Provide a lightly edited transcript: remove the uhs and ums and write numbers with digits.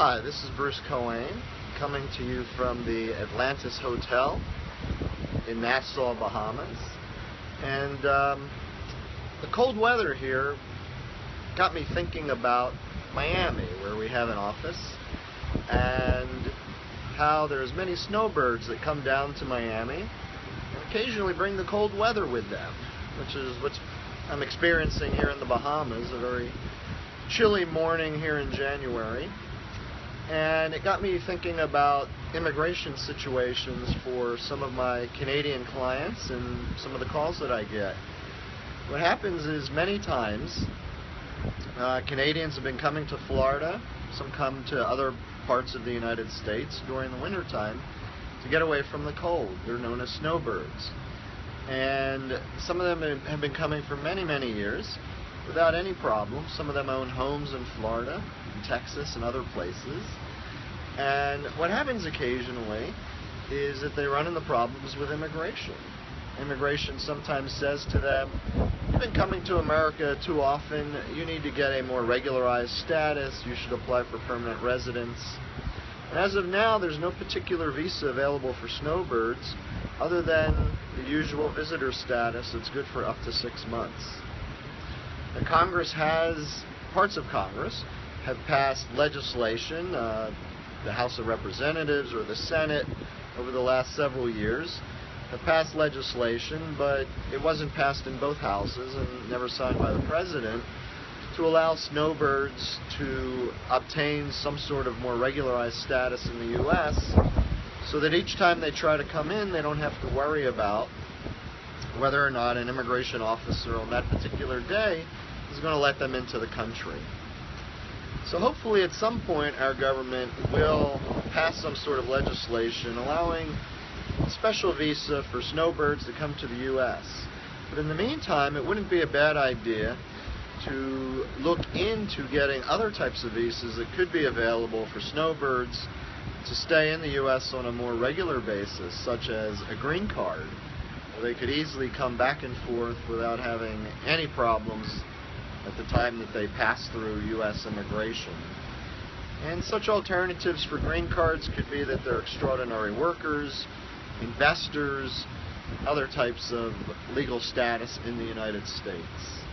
Hi, this is Bruce Coane, coming to you from the Atlantis Hotel in Nassau, Bahamas. And the cold weather here got me thinking about Miami, where we have an office, and how there's many snowbirds that come down to Miami and occasionally bring the cold weather with them, which is what I'm experiencing here in the Bahamas, a very chilly morning here in January. And it got me thinking about immigration situations for some of my Canadian clients and some of the calls that I get. What happens is many times Canadians have been coming to Florida, some come to other parts of the United States during the wintertime to get away from the cold. They're known as snowbirds. And some of them have been coming for many, many years without any problem. Some of them own homes in Florida, in Texas, and other places. And what happens occasionally is that they run into problems with immigration. Immigration sometimes says to them, "You've been coming to America too often. You need to get a more regularized status. You should apply for permanent residence." And as of now, there's no particular visa available for snowbirds other than the usual visitor status that's good for up to 6 months. The parts of Congress have passed legislation, the House of Representatives or the Senate over the last several years have passed legislation, but it wasn't passed in both houses and never signed by the President, to allow snowbirds to obtain some sort of more regularized status in the U.S. so that each time they try to come in, they don't have to worry about whether or not an immigration officer on that particular day is going to let them into the country. So hopefully at some point our government will pass some sort of legislation allowing a special visa for snowbirds to come to the U.S. But in the meantime, it wouldn't be a bad idea to look into getting other types of visas that could be available for snowbirds to stay in the U.S. on a more regular basis, such as a green card, where they could easily come back and forth without having any problems at the time that they pass through U.S. immigration. And such alternatives for green cards could be that they're extraordinary workers, investors, other types of legal status in the United States.